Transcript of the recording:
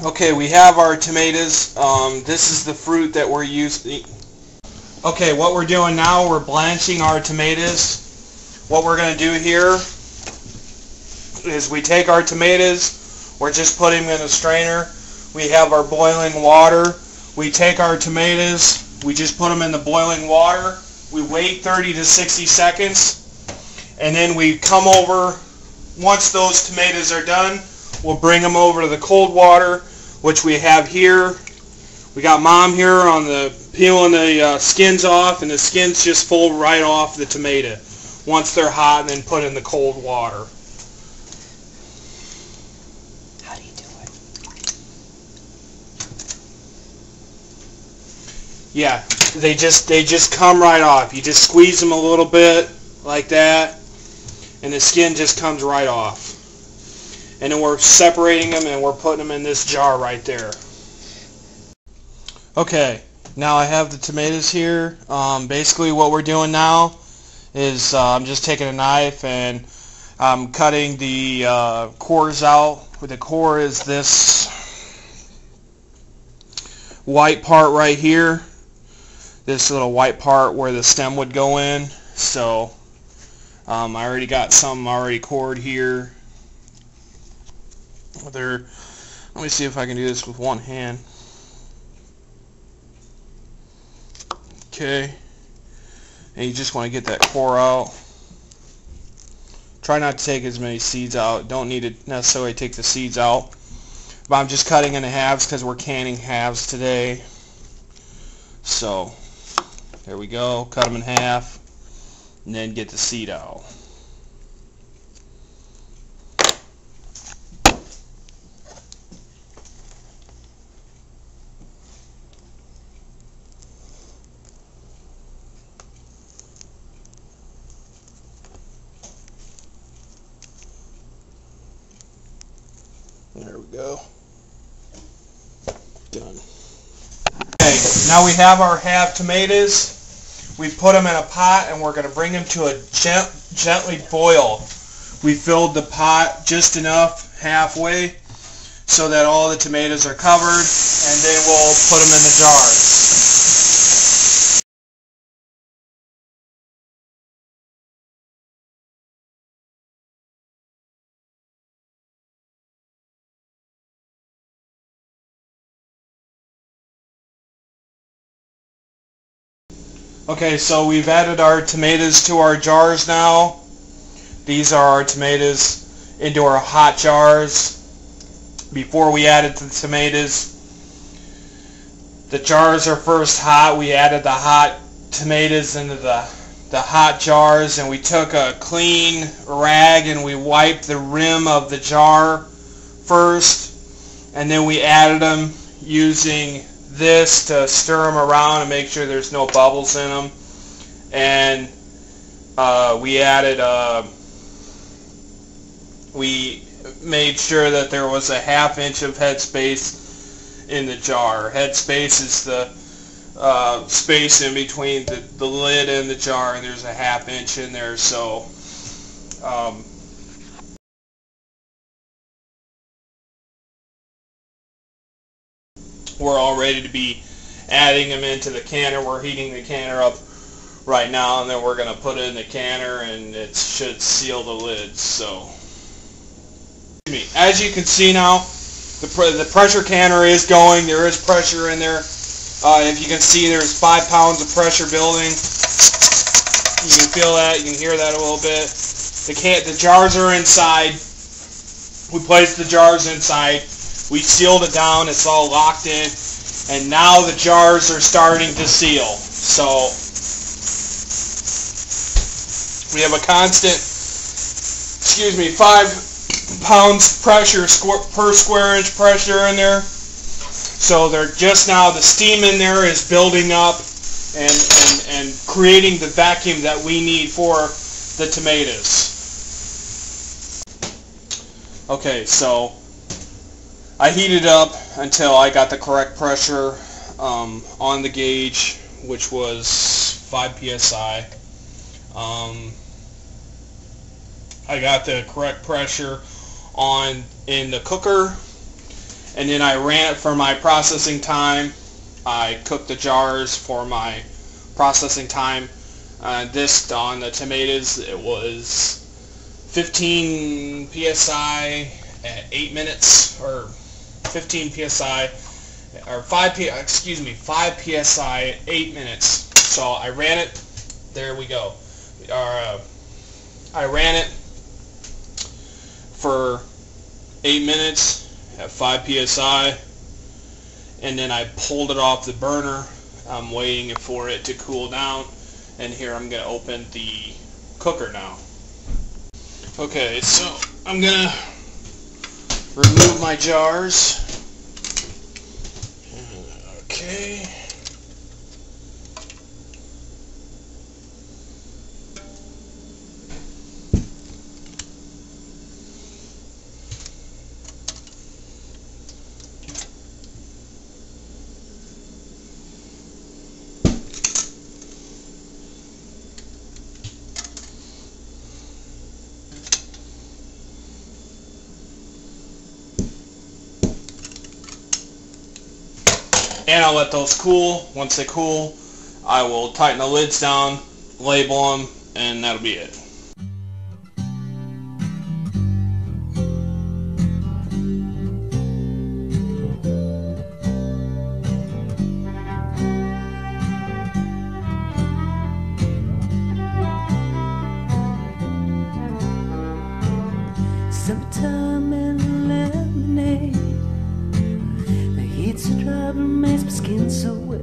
Okay, we have our tomatoes. This is the fruit that we're using. Okay, what we're doing now, we're blanching our tomatoes. What we're going to do here is we take our tomatoes, we're just putting them in a strainer. We have our boiling water. We take our tomatoes, we just put them in the boiling water. We wait 30 to 60 seconds, and then we come over. Once those tomatoes are done, we'll bring them over to the cold water, which we have here. We got Mom here on the peeling the skins off, and the skins just fold right off the tomato once they're hot, and then put in the cold water. How do you do it? Yeah, they just come right off. You just squeeze them a little bit like that, and the skin just comes right off. And then we're separating them, and we're putting them in this jar right there. Okay, now I have the tomatoes here. Basically what we're doing now is I'm just taking a knife and I'm cutting the cores out. The core is this white part right here. This little white part where the stem would go in. So I already got some already cored here. Let me see if I can do this with one hand. Okay, and you just want to get that core out. Try not to take as many seeds out. Don't need to necessarily take the seeds out. But I'm just cutting into halves because we're canning halves today. So there we go. Cut them in half, and then get the seed out. There we go. Done. Okay, now we have our half tomatoes. We put them in a pot, and we're going to bring them to a gently boil. We filled the pot just enough, halfway, so that all the tomatoes are covered, and then we'll put them in the jars. Okay, so we've added our tomatoes to our jars now. These are our tomatoes into our hot jars. Before we added the tomatoes, the jars are first hot. We added the hot tomatoes into the hot jars, and we took a clean rag and we wiped the rim of the jar first, and then we added them using this to stir them around and make sure there's no bubbles in them. And we made sure that there was a ½ inch of headspace in the jar. Headspace is the space in between the lid and the jar, and there's a ½ inch in there. So we're all ready to be adding them into the canner. We're heating the canner up right now, and then we're going to put it in the canner, and it should seal the lid. So, as you can see now, the pressure canner is going. There is pressure in there. If you can see, there's 5 pounds of pressure building. You can feel that. You can hear that a little bit. The jars are inside. We placed the jars inside. We sealed it down. It's all locked in. And now the jars are starting to seal. So we have a constant, 5 pounds pressure per square inch pressure in there. So they're just now, the steam in there is building up and creating the vacuum that we need for the tomatoes. Okay, so I heated up until I got the correct pressure on the gauge, which was 5 psi. I got the correct pressure in the cooker, and then I ran it for my processing time. I cooked the jars for my processing time. This on the tomatoes, it was 15 psi at 8 minutes, or 15 psi, or 5 psi at 8 minutes. So I ran it. There we go. I ran it for 8 minutes at 5 psi, and then I pulled it off the burner. I'm waiting for it to cool down, and here I'm going to open the cooker now. Okay, so I'm going to remove my jars. Okay. And I'll let those cool. Once they cool, I will tighten the lids down, label them, and that'll be it. Summertime and lemonade. The heat's so dry, but makes my skin so wet.